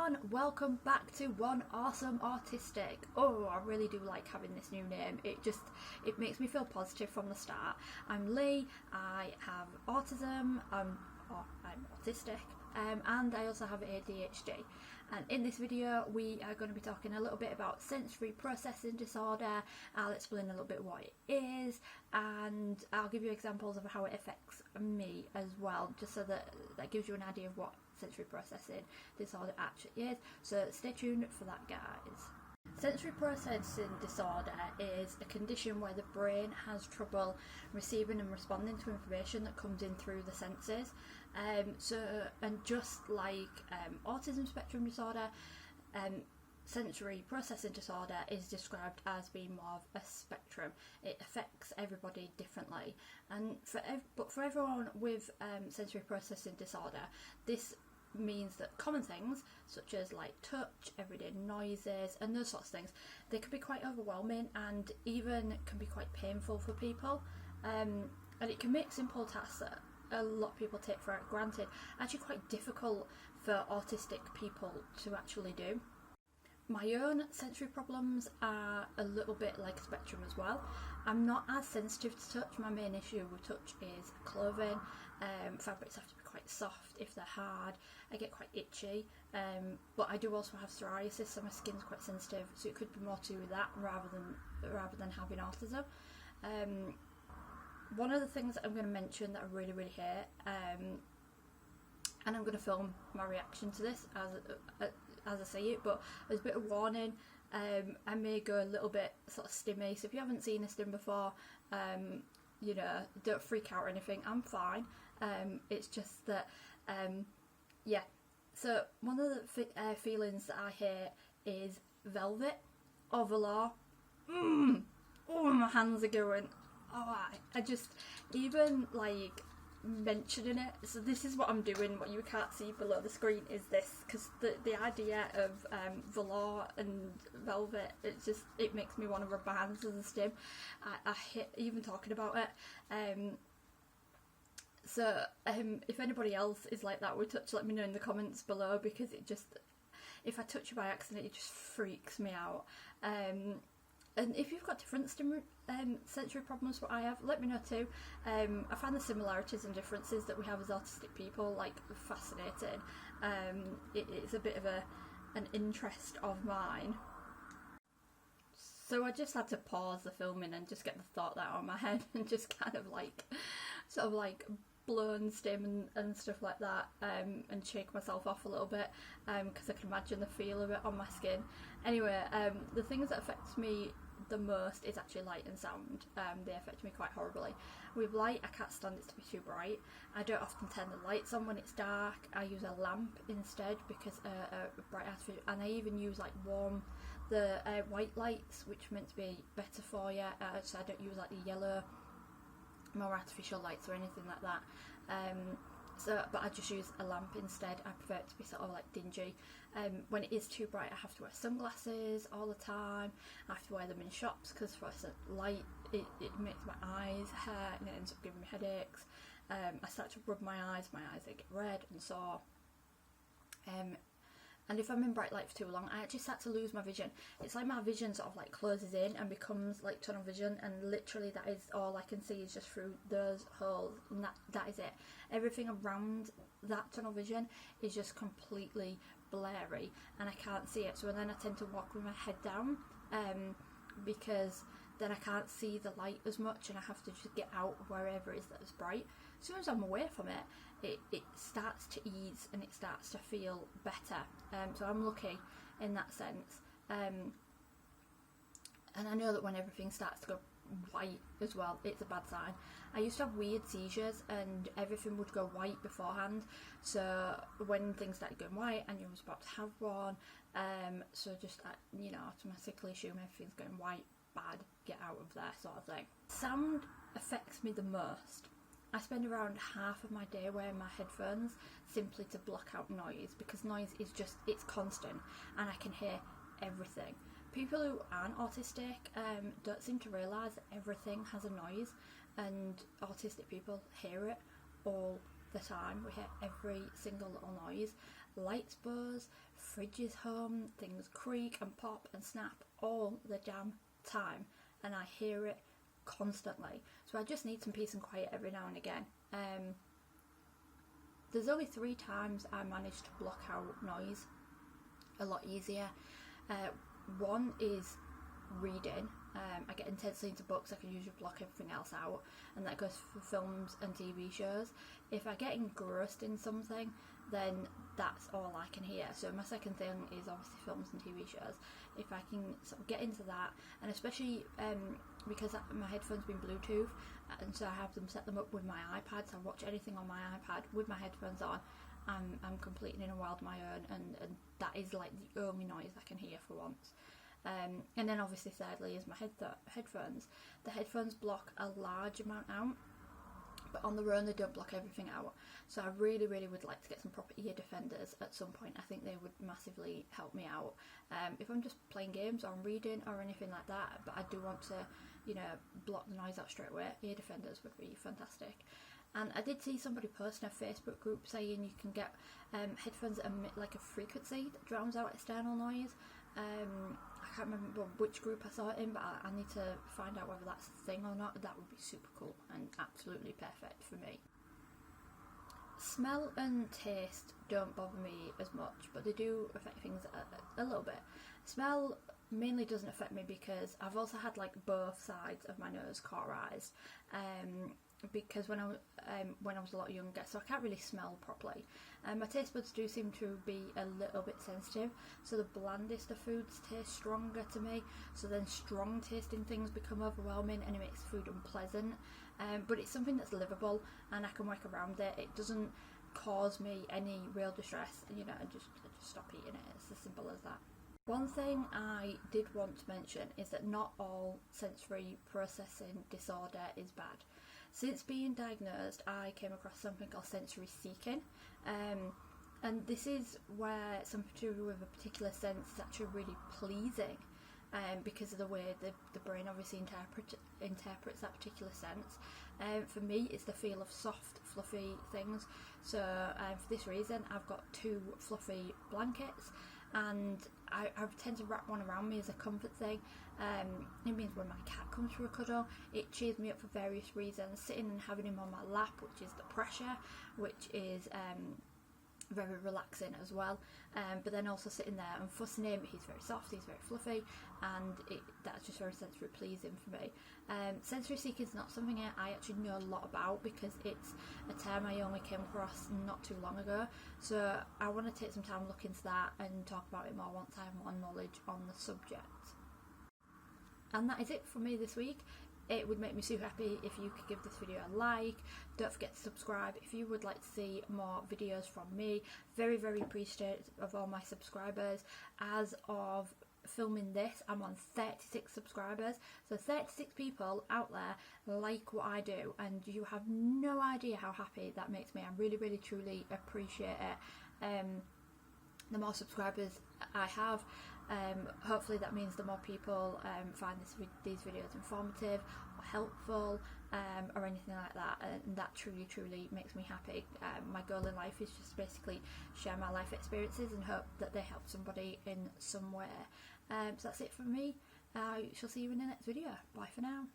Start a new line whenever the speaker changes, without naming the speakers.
everyone, welcome back to One Awesome Autistic. Oh, I really do like having this new name. It makes me feel positive from the start. I'm Lee, I have autism, I'm autistic, and I also have ADHD. And in this video we are going to be talking a little bit about sensory processing disorder. I'll explain a little bit what it is, and I'll give you examples of how it affects me as well, just so that gives you an idea of what sensory processing disorder actually is. So stay tuned for that, guys. Sensory processing disorder is a condition where the brain has trouble receiving and responding to information that comes in through the senses. And just like autism spectrum disorder, sensory processing disorder is described as being more of a spectrum. It affects everybody differently, and for everyone with sensory processing disorder, this means that common things such as like touch, everyday noises and those sorts of things, they can be quite overwhelming and even can be quite painful for people, and it can make simple tasks that a lot of people take for granted actually quite difficult for autistic people to actually do. My own sensory problems are a little bit like a spectrum as well. I'm not as sensitive to touch. My main issue with touch is clothing. Fabrics have to be quite soft. If they're hard, I get quite itchy. But I do also have psoriasis, so my skin's quite sensitive. So it could be more to do with that rather than having autism. One of the things that I'm going to mention that I really hate, and I'm going to film my reaction to this as I say it, but there's a bit of warning. I may go a little bit sort of stimmy, so if you haven't seen a stim before, don't freak out or anything. I'm fine. It's just that, yeah. So one of the feelings that I hate is velvet or velour. Oh, my hands are going. Oh, I just, even like mentioning it, so this is what I'm doing. What you can't see below the screen is this, because the idea of velour and velvet, it makes me want to rub my hands as a stim. I hate even talking about it. So if anybody else is like that with touch, let me know in the comments below, because if I touch you by accident, it just freaks me out. And if you've got different sensory problems what I have, let me know too. I find the similarities and differences that we have as autistic people fascinating. It's a bit of an interest of mine. So I just had to pause the filming and just get the thought out of my head and just kind of blow and stim and stuff like that, and shake myself off a little bit, because I can imagine the feel of it on my skin. Anyway, the things that affect me the most is actually light and sound. They affect me quite horribly. With light, I can't stand it to be too bright. I don't often turn the lights on when it's dark. I use a lamp instead, because bright artificial, and I even use the white lights, which are meant to be better for you, so I don't use the yellow, more artificial lights or anything like that. But I just use a lamp instead. I prefer it to be sort of dingy. When it is too bright, I have to wear sunglasses all the time. I have to wear them in shops, because fluorescent light, it makes my eyes hurt and it ends up giving me headaches. I start to rub my eyes they get red and sore. And if I'm in bright light for too long, I actually start to lose my vision. It's like my vision sort of closes in and becomes tunnel vision, and literally that is all I can see is just through those holes, and that is it. Everything around that tunnel vision is just completely blurry and I can't see it. So then I tend to walk with my head down, because then I can't see the light as much, and I have to just get out wherever it is that is bright. As soon as I'm away from it, it starts to ease and it starts to feel better. So I'm lucky in that sense. And I know that when everything starts to go white as well, it's a bad sign. I used to have weird seizures and everything would go white beforehand. So when things started going white, I knew I was about to have one. So just automatically assume everything's going white, bad, get out of there sort of thing. Sound affects me the most. I spend around half of my day wearing my headphones simply to block out noise, because noise is it's constant and I can hear everything. People who aren't autistic don't seem to realise that everything has a noise, and autistic people hear it all the time. We hear every single little noise. Lights buzz, fridges hum, things creak and pop and snap all the damn time, and I hear it constantly. So I just need some peace and quiet every now and again. There's only 3 times I managed to block out noise a lot easier. One is reading. I get intensely into books. I can usually block everything else out, and that goes for films and TV shows. If I get engrossed in something, then that's all I can hear. So my second thing is obviously films and TV shows. If I can sort of get into that, and especially because my headphones been Bluetooth, and so I have them set them up with my iPad, so I watch anything on my iPad with my headphones on. I'm completely in a world of my own, and that is like the only noise I can hear for once. And then obviously thirdly is my headphones. The headphones block a large amount out, but on their own they don't block everything out. So I really would like to get some proper ear defenders at some point. I think they would massively help me out if I'm just playing games or I'm reading or anything like that, but I do want to, you know, block the noise out straight away. Ear defenders would be fantastic. And I did see somebody post in a Facebook group saying you can get headphones that emit like a frequency that drowns out external noise. I can't remember which group I saw it in, but I need to find out whether that's a thing or not. That would be super cool and absolutely perfect for me. Smell and taste don't bother me as much, but they do affect things a little bit. Smell mainly doesn't affect me because I've also had like both sides of my nose cauterized. Because when I was a lot younger, so I can't really smell properly. My taste buds do seem to be a little bit sensitive, so the blandest of foods taste stronger to me, so then strong tasting things become overwhelming and it makes food unpleasant. But it's something that's livable and I can work around it. It doesn't cause me any real distress, you know, I just stop eating it. It's as simple as that. One thing I did want to mention is that not all sensory processing disorder is bad. Since being diagnosed, I came across something called sensory seeking, and this is where something to do with a particular sense is actually really pleasing, because of the way the brain obviously interprets that particular sense. For me, it's the feel of soft, fluffy things. So for this reason, I've got 2 fluffy blankets, and I tend to wrap one around me as a comfort thing. It means when my cat comes for a cuddle, it cheers me up for various reasons. Sitting and having him on my lap, which is the pressure, which is very relaxing as well. But then also sitting there and fussing him, he's very soft, he's very fluffy, and that's just very sensory pleasing for me. Sensory seeking is not something I actually know a lot about because it's a term I only came across not too long ago. So I want to take some time to look into that and talk about it more once I have more knowledge on the subject. And that is it for me this week. It would make me so happy if you could give this video a like. Don't forget to subscribe if you would like to see more videos from me. Very appreciative of all my subscribers. As of filming this, I'm on 36 subscribers. So 36 people out there like what I do, and you have no idea how happy that makes me. I really truly appreciate it. The more subscribers I have, hopefully that means the more people find these videos informative or helpful, or anything like that, and that truly makes me happy. My goal in life is just basically share my life experiences and hope that they help somebody in some way. So that's it from me. I shall see you in the next video. Bye for now.